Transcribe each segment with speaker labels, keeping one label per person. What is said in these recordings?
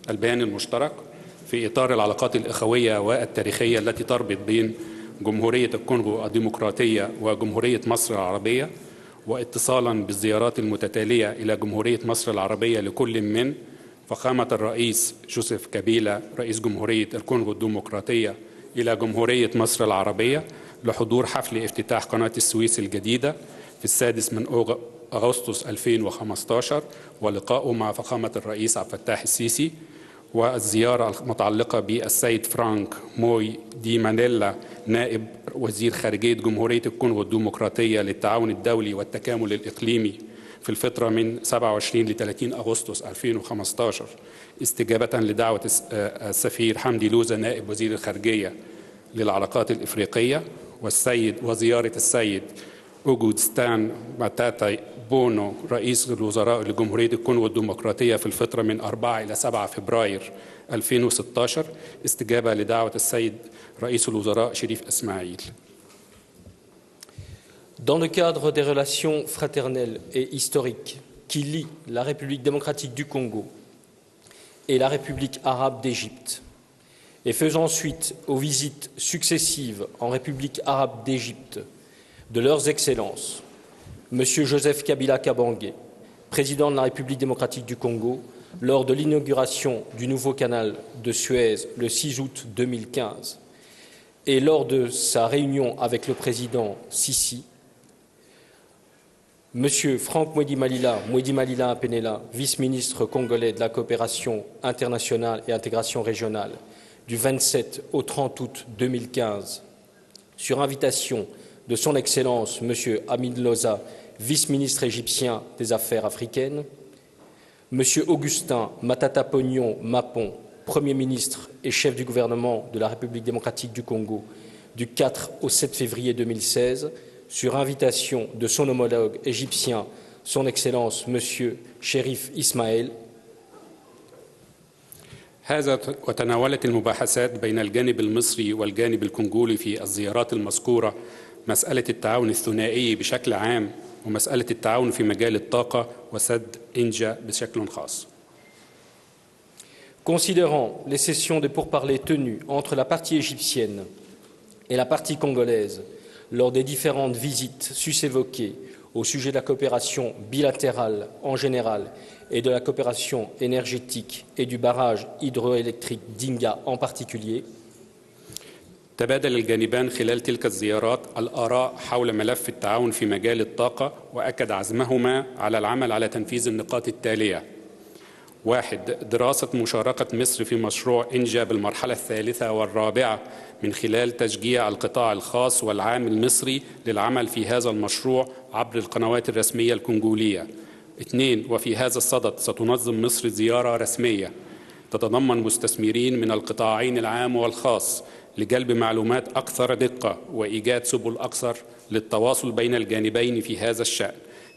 Speaker 1: البيان المشترك في إطار العلاقات الإخوية والتاريخية التي تربط بين جمهورية الكونغو الديمقراطية وجمهورية مصر العربية، واتصالا بالزيارات المتتالية إلى جمهورية مصر العربية لكل من فخامة الرئيس جوزيف كابيلا رئيس جمهورية الكونغو الديمقراطية إلى جمهورية مصر العربية لحضور حفل افتتاح قناة السويس الجديدة في 6 أغسطس 2015 ولقائه مع فخامة الرئيس عبد الفتاح السيسي، والزيارة المتعلقة بالسيد فرانك موي دي مانيلا نائب وزير خارجية جمهورية الكونغو الديمقراطية للتعاون الدولي والتكامل الإقليمي في الفترة من 27 ل 30 أغسطس 2015 استجابة لدعوة السفير حمدي لوزة نائب وزير الخارجية للعلاقات الإفريقية، وزيارة السيد أوغوستان ماتاتا بونو رئيس الوزراء لجمهورية الكونغو الديمقراطية في الفترة من 4 إلى 7 فبراير 2016 استجابة لدعوة السيد رئيس الوزراء شريف إسماعيل.
Speaker 2: Dans le cadre des relations fraternelles et historiques qui lient la République démocratique du Congo et la République arabe d'Égypte, et faisant suite aux visites successives en République arabe d'Égypte de leurs excellences, M. Joseph Kabila Kabange, président de la République démocratique du Congo, lors de l'inauguration du nouveau canal de Suez le 6 août 2015, et lors de sa réunion avec le président Sisi, M. Franck Mouedi Malila Apenela, vice-ministre congolais de la coopération internationale et intégration régionale, du 27 au 30 août 2015, sur invitation de son Excellence M. Hamid Loza, vice-ministre égyptien des Affaires africaines, M. Augustin Matata Pognon Mapon, Premier ministre et chef du gouvernement de la République démocratique du Congo, du 4 au 7 février 2016, sur invitation de son homologue égyptien, son Excellence M. Chérif Ismaël.
Speaker 1: هذا وتناولت المباحثات بين الجانب المصري والجانب الكونغولي في الزيارات المذكورة مسألة التعاون الثنائي بشكل عام ومسألة التعاون في مجال الطاقة وسد إنجا بشكل خاص.
Speaker 2: Considérant les sessions de pourparlers tenues entre la partie égyptienne et la partie congolaise lors des différentes visites sus-évoquées au sujet de la coopération bilatérale en général et de la coopération énergétique et du barrage hydroélectrique d'Inga en particulier,
Speaker 1: تبادل الجانبان خلال تلك الزيارات الآراء حول ملف التعاون في مجال الطاقة، وأكد عزمهما على العمل على تنفيذ النقاط التالية: 1. دراسة مشاركة مصر في مشروع إنجا بالمرحلة الثالثة والرابعة من خلال تشجيع القطاع الخاص والعام المصري للعمل في هذا المشروع عبر القنوات الرسمية الكونغولية. 2. وفي هذا الصدد ستنظم مصر زيارة رسمية تتضمن مستثمرين من القطاعين العام والخاص لجلب معلومات أكثر دقة وإيجاد سبل أكثر للتواصل بين الجانبين في هذا الشأن.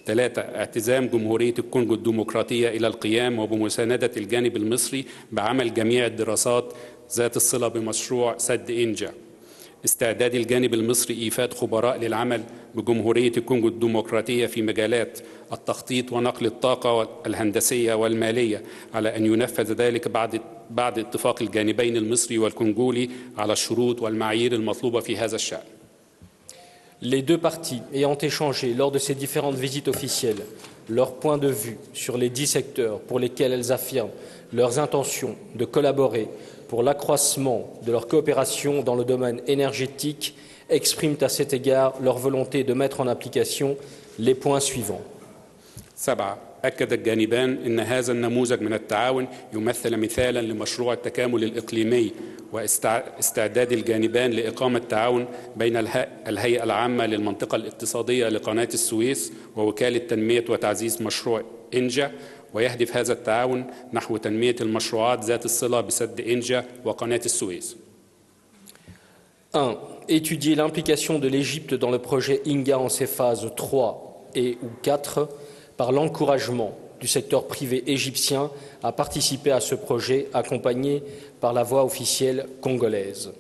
Speaker 1: 3. اعتزام جمهورية الكونغو الديمقراطية إلى القيام وبمساندة الجانب المصري بعمل جميع الدراسات ذات الصلة بمشروع سد إنجا. استعداد الجانب المصري إيفاد خبراء للعمل بجمهورية الكونغو الديمقراطية في مجالات التخطيط ونقل الطاقة الهندسية والمالية على أن ينفذ ذلك بعد اتفاق الجانبين المصري والكونغولي على الشروط والمعايير المطلوبة في هذا الشأن.
Speaker 2: Les deux parties ayant échangé lors de ces différentes visites officielles leur point de vue sur les 10 secteurs pour lesquels elles affirment leurs intentions de collaborer pour l'accroissement de leur coopération dans le domaine énergétique, expriment à cet égard leur volonté de mettre en application les points suivants.
Speaker 1: 7. أكد الجانبان أن هذا النموذج من التعاون يمثل مثالا لمشروع التكامل الإقليمي واستعداد الجانبان لإقامة تعاون بين الهيئة العامة للمنطقة الاقتصادية لقناة السويس ووكالة تنمية وتعزيز مشروع إنجا، ويهدف هذا التعاون نحو تنمية المشروعات ذات الصلة بسد إنجا وقناة السويس.
Speaker 2: 1. Étudier l'implication de l'Égypte dans le projet INGA en ses phases 3 et ou 4 par l'encouragement du secteur privé égyptien à participer à ce projet accompagné par la voie officielle congolaise.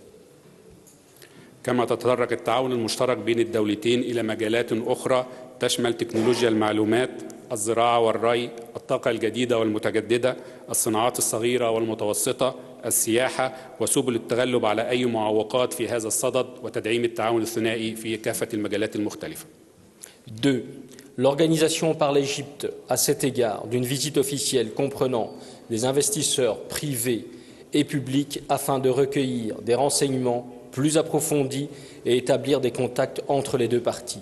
Speaker 1: كما تتطرق التعاون المشترك بين الدولتين إلى مجالات أخرى تشمل تكنولوجيا المعلومات، الزراعة والري، الطاقة الجديدة والمتجددة، الصناعات الصغيرة والمتوسطة، السياحة، وسبل التغلب على أي معوقات في هذا الصدد وتدعيم التعاون الثنائي في كافة المجالات المختلفة.
Speaker 2: 2. L'organisation par l'Égypte, à cet égard, d'une visite officielle comprenant des investisseurs privés et publics afin de recueillir des renseignements plus approfondis et établir des contacts entre les deux parties.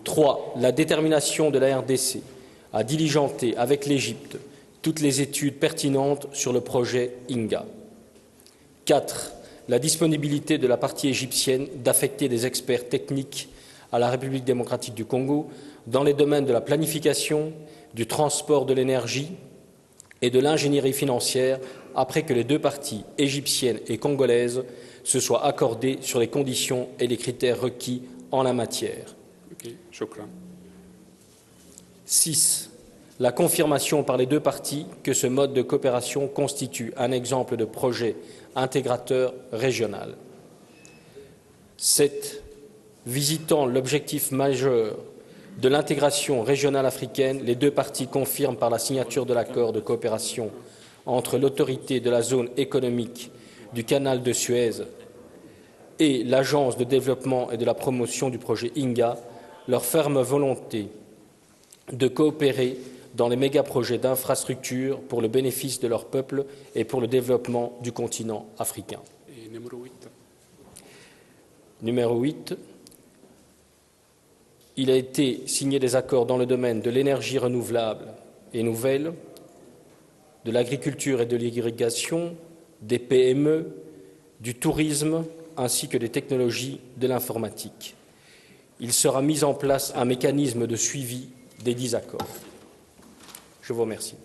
Speaker 2: 3. La détermination de la RDC à diligenter avec l'Égypte toutes les études pertinentes sur le projet INGA. 4. La disponibilité de la partie égyptienne d'affecter des experts techniques à la République démocratique du Congo dans les domaines de la planification, du transport de l'énergie et de l'ingénierie financière après que les deux parties, égyptiennes et congolaises, se soient accordées sur les conditions et les critères requis en la matière. 6. La confirmation par les deux parties que ce mode de coopération constitue un exemple de projet intégrateur régional. 7. Visitant l'objectif majeur de l'intégration régionale africaine, les deux parties confirment par la signature de l'accord de coopération entre l'autorité de la zone économique du canal de Suez et l'Agence de développement et de la promotion du projet INGA leur ferme volonté de coopérer dans les méga-projets d'infrastructures pour le bénéfice de leur peuple et pour le développement du continent africain. Numéro 8. Il a été signé des accords dans le domaine de l'énergie renouvelable et nouvelle, de l'agriculture et de l'irrigation, des PME, du tourisme, ainsi que des technologies de l'informatique. Il sera mis en place un mécanisme de suivi des 10 accords. Je vous remercie.